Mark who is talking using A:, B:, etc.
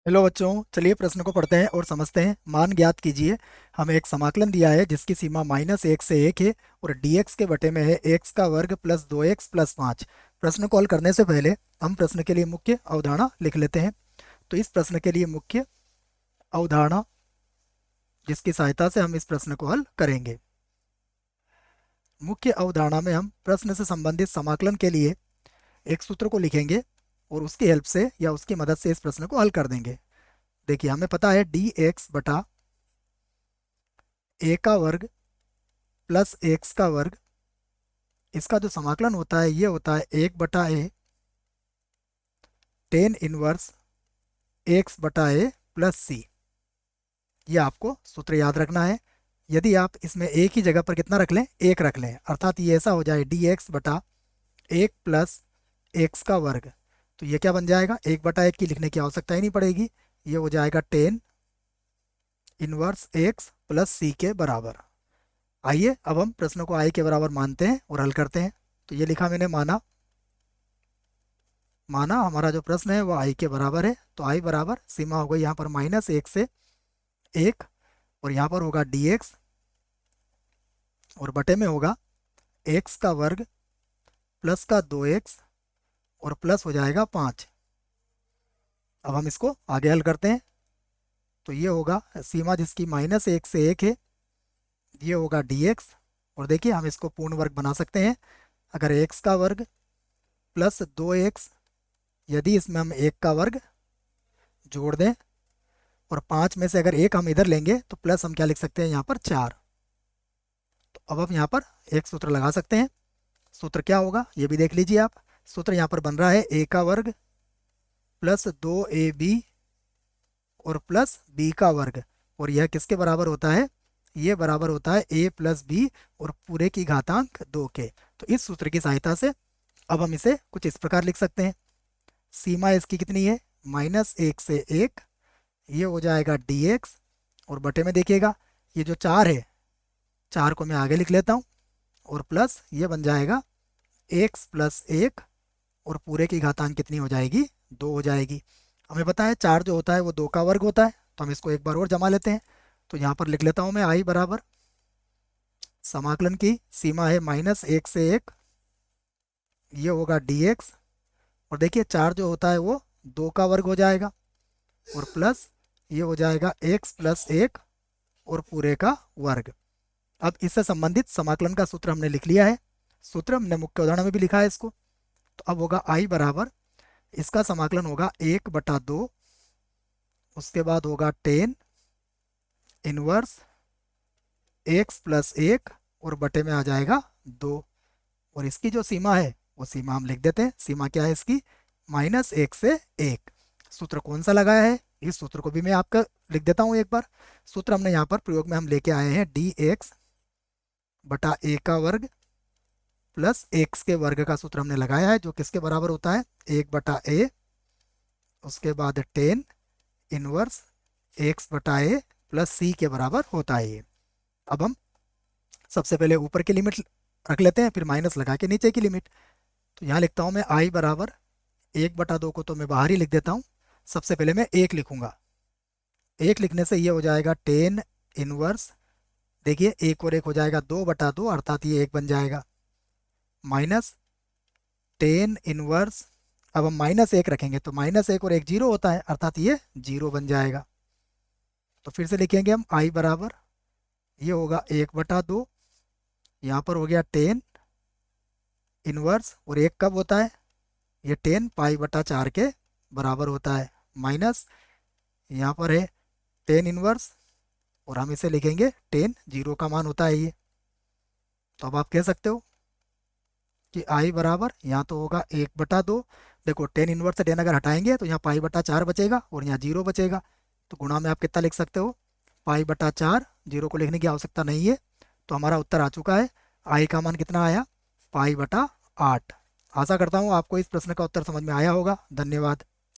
A: Hello बच्चों, चलिए प्रश्न को पढ़ते हैं और समझते हैं। मान ज्ञात कीजिए। हमें एक समाकलन दिया है जिसकी सीमा -1 से 1 है और dx के बटे में है x का वर्ग प्लस 2x प्लस 5। प्रश्न को हल करने से पहले हम प्रश्न के लिए मुख्य अवधारणा लिख लेते हैं। तो इस प्रश्न के लिए मुख्य अवधारणा जिसकी सहायता से हम इस प्रश्न को हल करेंगे। मुख्य अवधारणा में हम प्रश्न से संबंधित समाकलन के लिए एक सूत्र को लिखेंगे और उसकी हेल्प से या उसकी मदद से इस प्रश्न को हल कर देंगे। देखिए, हमें पता है dx बटा a का वर्ग प्लस x का वर्ग, इसका जो समाकलन होता है ये होता है 1/a टेन इनवर्स x बटा a प्लस c। ये आपको सूत्र याद रखना है। यदि आप इसमें एक ही जगह पर कितना रख लें, एक रख लें, अर्थात ये ऐसा हो जाए dx बटा 1 प्लस x का वर्ग, तो ये क्या बन जाएगा, 1/1 की लिखने की आवश्यकता ही नहीं पड़ेगी। ये हो जाएगा tan inverse x plus c के बराबर। आइए अब हम प्रश्न को i के बराबर मानते हैं और हल करते हैं। तो ये लिखा मैंने माना हमारा जो प्रश्न है वो i के बराबर है। तो i बराबर सीमा हो गई यहाँ पर -1 से 1 और यहाँ पर होगा dx और बटे में होगा x का वर्ग प्लस का 2x और प्लस हो जाएगा 5। अब हम इसको आगे हल करते हैं। तो ये होगा सीमा जिसकी -1 से 1 है, ये होगा dx और देखिए हम इसको पूर्ण वर्ग बना सकते हैं। अगर x का वर्ग प्लस 2x, यदि इसमें हम 1 का वर्ग जोड़ दें और 5 में से अगर 1 हम इधर लेंगे तो प्लस हम क्या लिख सकते हैं यहाँ पर 4। तो अब हम यहाँ पर एक सूत्र लगा सकते हैं। सूत्र क्या होगा ये भी देख लीजिए आप। सूत्र यहाँ पर बन रहा है a का वर्ग प्लस 2ab और प्लस b का वर्ग, और यह किसके बराबर होता है, ये बराबर होता है a प्लस बी और पूरे की घातांक 2 के। तो इस सूत्र की सहायता से अब हम इसे कुछ इस प्रकार लिख सकते हैं। सीमा इसकी कितनी है, -1 से 1, ये हो जाएगा dx और बटे में देखिएगा ये जो 4 है, 4 को मैं आगे लिख लेता हूँ और प्लस ये बन जाएगा x प्लस 1 और पूरे की घातांक कितनी हो जाएगी, 2 हो जाएगी। हमें पता है 4 जो होता है वो 2 का वर्ग होता है, तो हम इसको एक बार और जमा लेते हैं। तो यहाँ पर लिख लेता हूँ मैं i बराबर समाकलन की सीमा है -1 से 1, ये होगा dx और देखिए 4 जो होता है वो 2 का वर्ग हो जाएगा और प्लस ये हो जाएगा x प्लस 1 और पूरे का वर्ग। अब इससे संबंधित समाकलन का सूत्र हमने लिख लिया है। सूत्र हमने मुख्य उदाहरण में भी लिखा है इसको। तो अब होगा i बराबर, इसका समाकलन होगा 1/2, उसके बाद होगा टेन इनवर्स x प्लस 1 और बटे में आ जाएगा 2, और इसकी जो सीमा है वो सीमा हम लिख देते हैं। सीमा क्या है इसकी, -1 से 1। सूत्र कौन सा लगाया है, इस सूत्र को भी मैं आपका लिख देता हूँ एक बार। सूत्र हमने यहाँ पर प्रयोग में हम लेके आए हैं dx बटा a का वर्ग प्लस x के वर्ग का सूत्र हमने लगाया है, जो किसके बराबर होता है, 1/a, उसके बाद tan inverse x/a plus c के बराबर होता है ये। अब हम सबसे पहले ऊपर की लिमिट रख लेते हैं, फिर माइनस लगा के नीचे की लिमिट। तो यहाँ लिखता हूँ मैं i बराबर 1/2 को तो मैं बाहर ही लिख देता हूँ। सबसे पहले मैं 1 लिखूंगा। 1 लिखने से ये हो जाएगा टेन इनवर्स, देखिए 1 और 1 हो जाएगा 2/2, अर्थात ये 1 बन जाएगा, माइनस टेन इनवर्स, अब हम -1 रखेंगे तो -1 और 1 जीरो होता है, अर्थात ये 0 बन जाएगा। तो फिर से लिखेंगे हम i बराबर, ये होगा 1/2, यहाँ पर हो गया टेन इनवर्स और 1 कब होता है, ये 10π/4 के बराबर होता है, माइनस यहाँ पर है टेन इनवर्स और हम इसे लिखेंगे 10, 0 का मान होता है ये। तो अब आप कह सकते हो कि i बराबर यहाँ तो होगा 1/2, देखो 10 इनवर्स से 10 अगर हटाएंगे तो यहाँ π/4 बचेगा और यहाँ 0 बचेगा। तो गुणा में आप कितना लिख सकते हो, π/4, 0 को लिखने की आवश्यकता नहीं है। तो हमारा उत्तर आ चुका है, i का मान कितना आया, π/8। आशा करता हूँ आपको इस प्रश्न का उत्तर समझ में आया होगा। धन्यवाद।